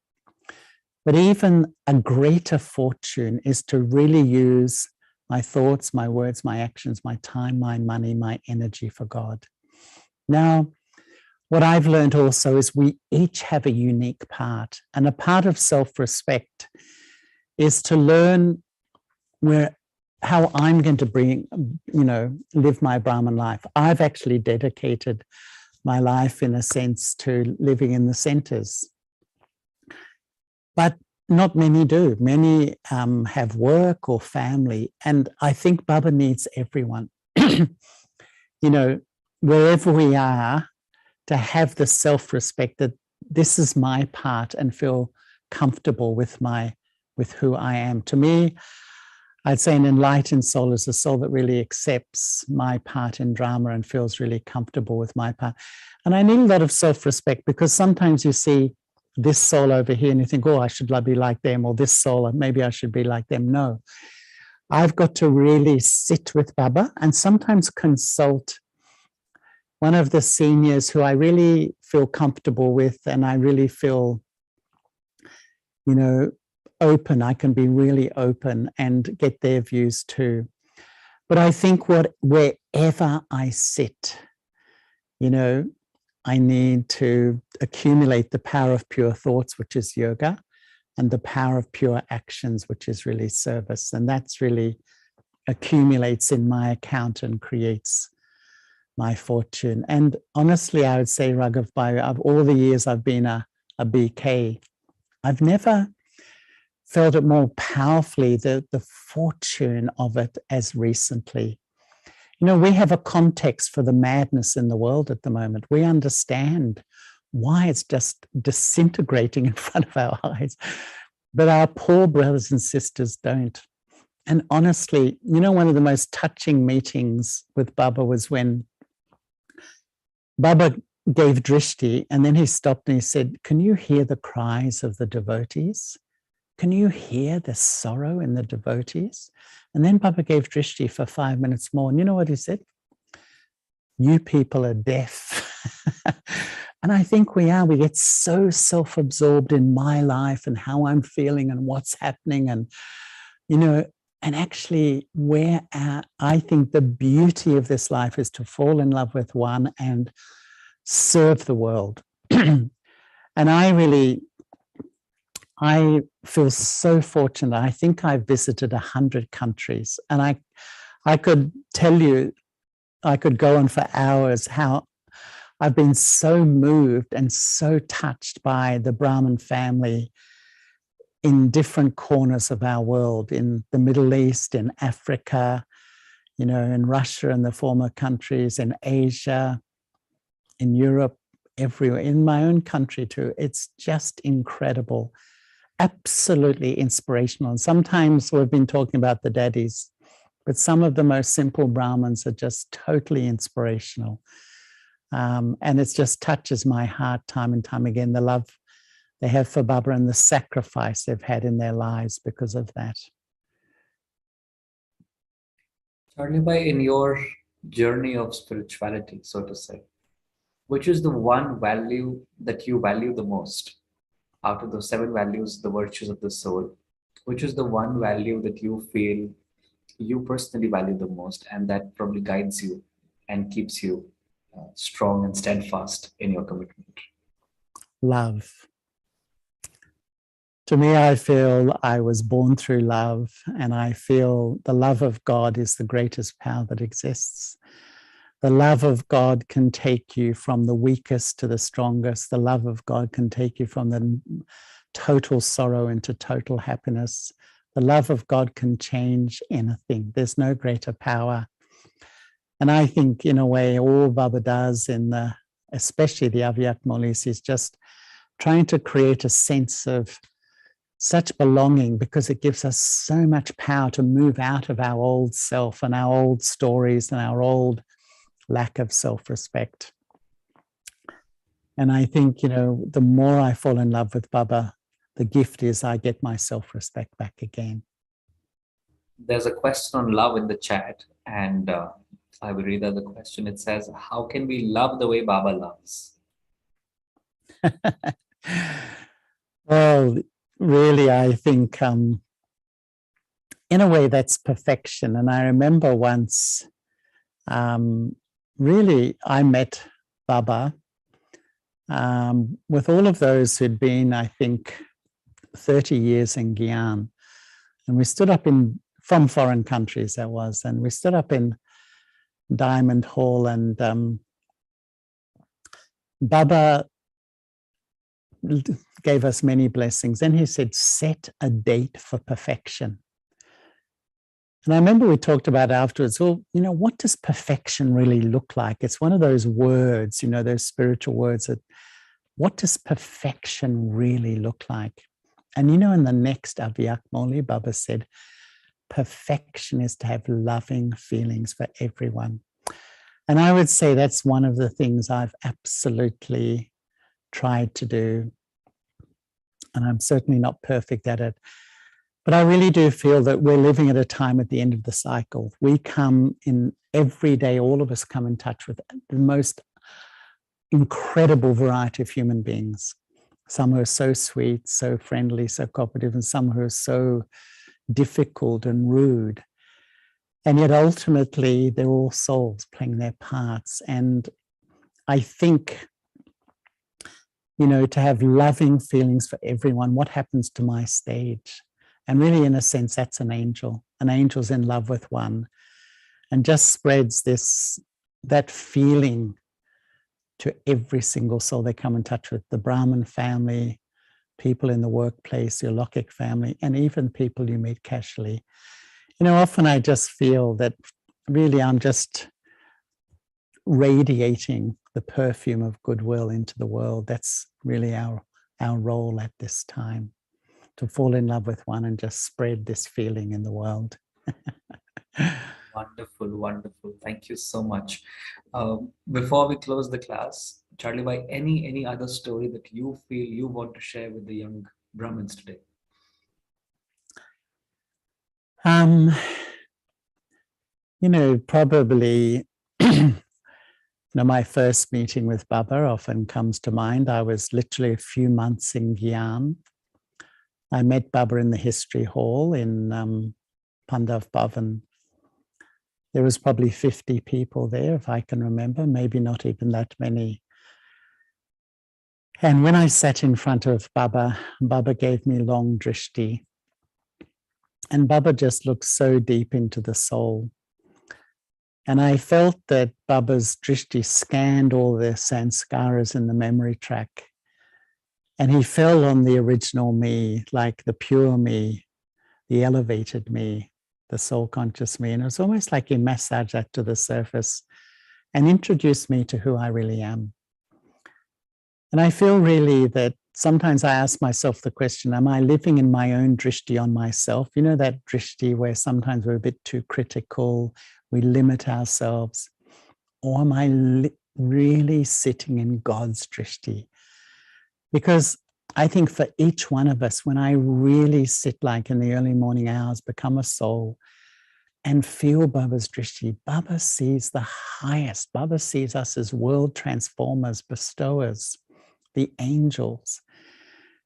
But even a greater fortune is to really use my thoughts, my words, my actions, my time, my money, my energy for God. Now, what I've learned also is we each have a unique part, and a part of self-respect is to learn how I'm going to live my Brahman life. I've actually dedicated my life, in a sense, to living in the centers. But not many do. Many have work or family, and I think Baba needs everyone. Wherever we are, to have the self-respect that this is my part and feel comfortable with who I am. To me, I'd say an enlightened soul is a soul that really accepts my part in drama and feels really comfortable with my part. And I need a lot of self-respect, because sometimes you see this soul over here and you think, oh, I should be like them, or this soul, maybe I should be like them. No, I've got to really sit with Baba and sometimes consult one of the seniors who I really feel comfortable with, and I really feel, open. I can be really open and get their views too. But I think wherever I sit, I need to accumulate the power of pure thoughts, which is yoga, and the power of pure actions, which is really service. And that's really accumulates in my account and creates my fortune. And honestly, I would say, Raghav, of all the years I've been a BK, I've never felt it more powerfully, the fortune of it, as recently. We have a context for the madness in the world at the moment. We understand why it's just disintegrating in front of our eyes. But our poor brothers and sisters don't. And honestly, one of the most touching meetings with Baba was when Baba gave drishti, and then he stopped and he said, can you hear the cries of the devotees? Can you hear the sorrow in the devotees? And then Baba gave drishti for 5 minutes more. And you know what he said? You people are deaf. And I think we are. We get so self-absorbed in my life and how I'm feeling and what's happening. And, and actually I think the beauty of this life is to fall in love with one and serve the world. And I feel so fortunate. I think I've visited 100 countries, and I could tell you, I could go on for hours how I've been so moved and so touched by the Brahmin family in different corners of our world, in the Middle East, in Africa, in Russia and the former countries, in Asia, in Europe, everywhere, in my own country too. It's just incredible. Absolutely inspirational. And sometimes we've been talking about the daddies, but some of the most simple Brahmins are just totally inspirational. And it just touches my heart time and time again, the love they have for Baba and the sacrifice they've had in their lives because of that. Charlie, in your journey of spirituality, so to say, which is the one value that you value the most? Out of the 7 values, the virtues of the soul, which is the one value that you feel you personally value the most, and that probably guides you and keeps you strong and steadfast in your commitment? Love. To me, I feel I was born through love, and I feel the love of God is the greatest power that exists. The love of God can take you from the weakest to the strongest. The love of God can take you from the total sorrow into total happiness. The love of God can change anything. There's no greater power. And I think, in a way, all Baba does, especially the Avyak Molis, is just trying to create a sense of such belonging, because it gives us so much power to move out of our old self and our old stories and our old lack of self-respect. And I think, the more I fall in love with Baba, the gift is I get my self-respect back again. There's a question on love in the chat, and I will read out the question. It says, how can we love the way Baba loves? Well, really, I think in a way that's perfection. And I remember once, really, I met Baba with all of those who'd been, I think, 30 years in Gyan. And we stood up from foreign countries, that was, and we stood up in Diamond Hall, and Baba gave us many blessings. Then he said, set a date for perfection. And I remember we talked about afterwards, well, what does perfection really look like? It's one of those words, those spiritual words that, what does perfection really look like? And in the next Avyakmoli, Baba said, perfection is to have loving feelings for everyone. And I would say that's one of the things I've absolutely tried to do. And I'm certainly not perfect at it. But I really do feel that we're living at a time at the end of the cycle. We come in every day, all of us come in touch with the most incredible variety of human beings. Some who are so sweet, so friendly, so cooperative, and some who are so difficult and rude. And yet ultimately, they're all souls playing their parts. And I think, to have loving feelings for everyone, what happens to my stage? And really, in a sense, that's an angel. An angel's in love with one and just spreads that feeling to every single soul they come in touch with, the Brahman family, people in the workplace, your Lokik family, and even people you meet casually. Often I just feel that really I'm just radiating the perfume of goodwill into the world. That's really our role at this time, to fall in love with one and just spread this feeling in the world. Wonderful, wonderful. Thank you so much. Before we close the class, Charlie, by any other story that you feel you want to share with the young Brahmins today? Probably, my first meeting with Baba often comes to mind. I was literally a few months in Gyan. I met Baba in the History Hall in Pandav Bhavan. There was probably 50 people there, if I can remember, maybe not even that many. And when I sat in front of Baba, Baba gave me long drishti. And Baba just looked so deep into the soul. And I felt that Baba's drishti scanned all the sanskaras in the memory track. And he fell on the original me, like the pure me, the elevated me, the soul conscious me. And it was almost like he massaged that to the surface and introduced me to who I really am. And I feel really that sometimes I ask myself the question, am I living in my own drishti on myself? That drishti where sometimes we're a bit too critical, we limit ourselves. Or am I really sitting in God's drishti? Because I think for each one of us, when I really sit like in the early morning hours, become a soul and feel Baba's drishti, Baba sees the highest. Baba sees us as world transformers, bestowers, the angels.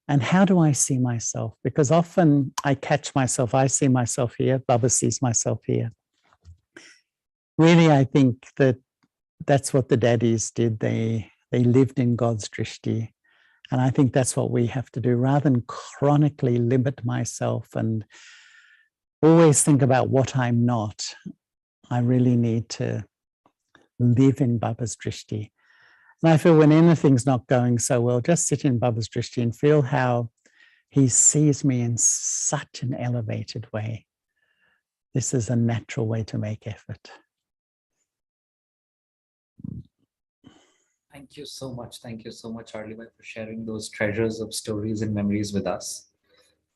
And how do I see myself? Because often I catch myself, I see myself here, Baba sees myself here. Really, I think that that's what the daddies did. They lived in God's drishti. And I think that's what we have to do. Rather than chronically limit myself and always think about what I'm not, I really need to live in Baba's drishti. And I feel when anything's not going so well, just sit in Baba's drishti and feel how he sees me in such an elevated way. This is a natural way to make effort. Thank you so much. Thank you so much, Charlie, for sharing those treasures of stories and memories with us.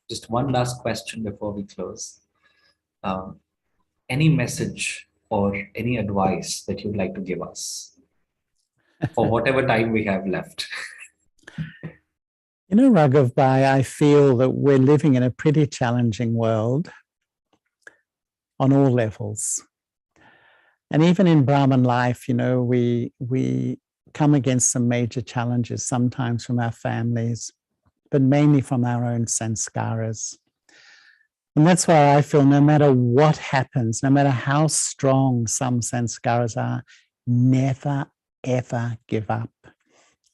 Just one last question before we close. Any message or any advice that you'd like to give us for whatever time we have left? Raghav Bhai, I feel that we're living in a pretty challenging world on all levels. And even in Brahman life, we come against some major challenges, sometimes from our families, but mainly from our own sanskaras. And that's why I feel no matter what happens, no matter how strong some sanskaras are, never, ever give up.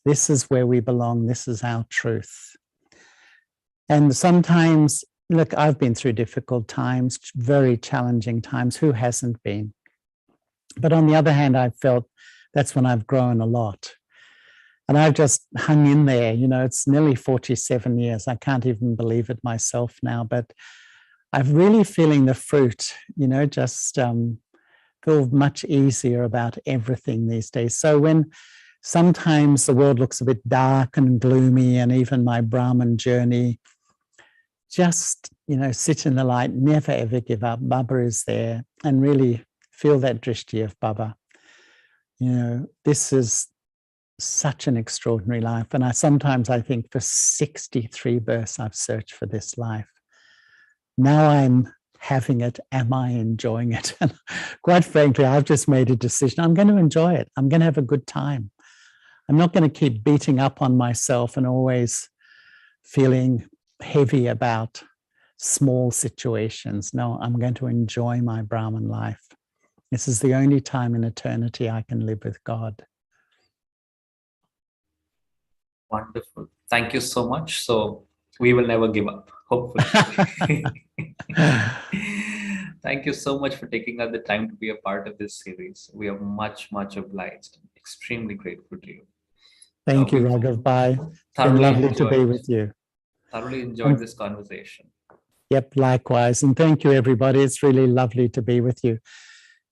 This is where we belong. This is our truth. And sometimes, look, I've been through difficult times, very challenging times. Who hasn't been? But on the other hand, I've felt that's when I've grown a lot. And I've just hung in there. You know, it's nearly 47 years. I can't even believe it myself now, but I'm really feeling the fruit, you know, just feel much easier about everything these days. So when sometimes the world looks a bit dark and gloomy, and even my Brahman journey, just, you know, sit in the light, never ever give up. Baba is there, and really feel that drishti of Baba. You know, this is such an extraordinary life. And sometimes I think for 63 births, I've searched for this life. Now I'm having it. Am I enjoying it? And quite frankly, I've just made a decision. I'm going to enjoy it. I'm going to have a good time. I'm not going to keep beating up on myself and always feeling heavy about small situations. No, I'm going to enjoy my Brahman life. This is the only time in eternity I can live with God. Wonderful. Thank you so much. So we will never give up, hopefully. Thank you so much for taking out the time to be a part of this series. We are much, much obliged. Extremely grateful to you. Thank you, Raghav Bhai. It's been lovely to be with you. Thoroughly enjoyed this conversation. Yep, likewise. And thank you, everybody. It's really lovely to be with you.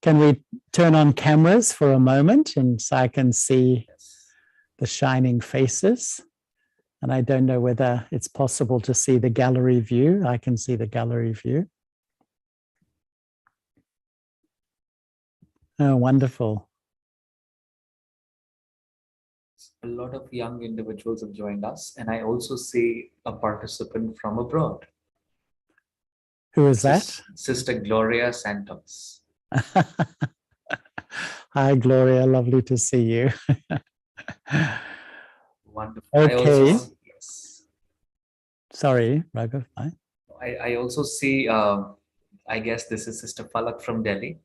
Can we turn on cameras for a moment, and so I can see the shining faces? And I don't know whether it's possible to see the gallery view. I can see the gallery view. Oh, wonderful. A lot of young individuals have joined us, and I also see a participant from abroad. Who is that? Sister Gloria Santos. Hi, Gloria. Lovely to see you. Wonderful. Okay. Yes. Sorry, Raghav. I also see, I guess this is Sister Falak from Delhi,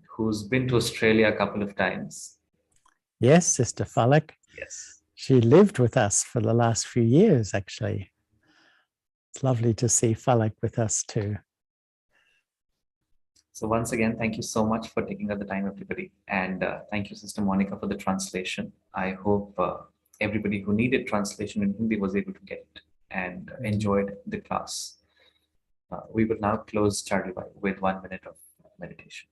who's been to Australia a couple of times. Yes, Sister Falak. Yes. She lived with us for the last few years, actually. It's lovely to see Falak with us too. So once again, thank you so much for taking out the time, everybody. And thank you, Sister Monica, for the translation. I hope everybody who needed translation in Hindi was able to get it and enjoyed the class. We will now close Charlie with 1 minute of meditation.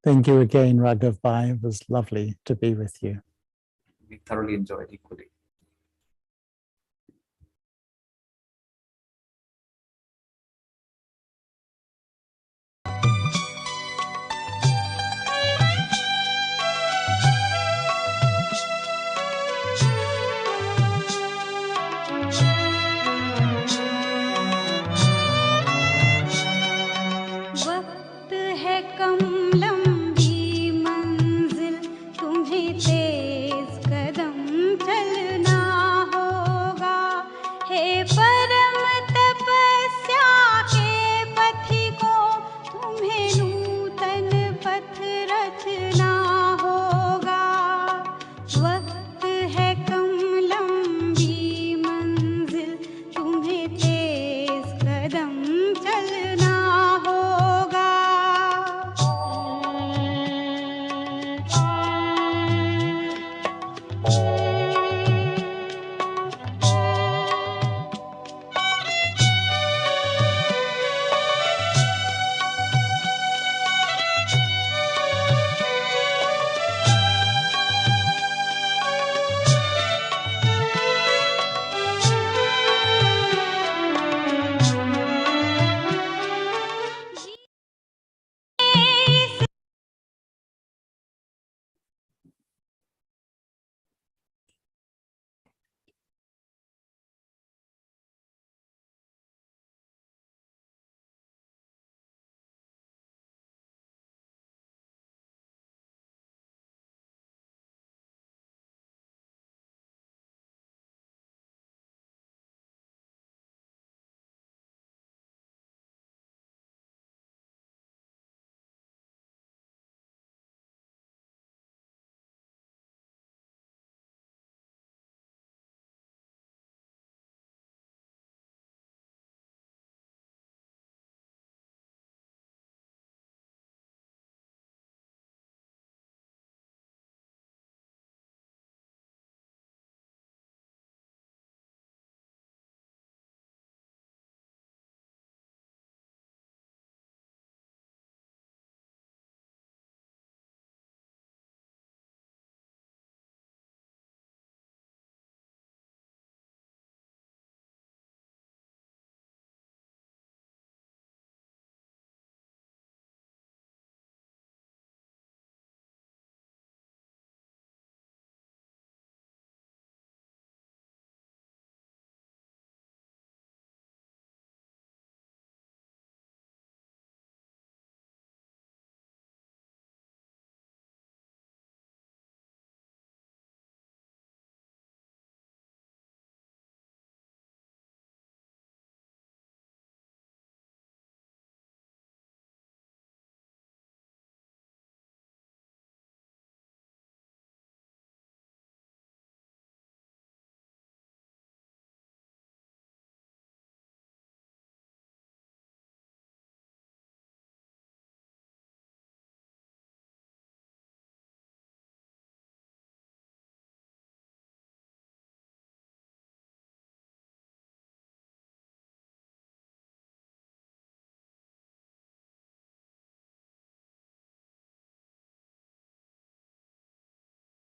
Thank you again, Raghav Bhai. It was lovely to be with you. We thoroughly enjoyed equally. वक्त है कम लंबी मंजिल तुम्हें तेज कदम चलना होगा हे परम तपस्या के पथिकों तुम्हें नूतन पथ रचना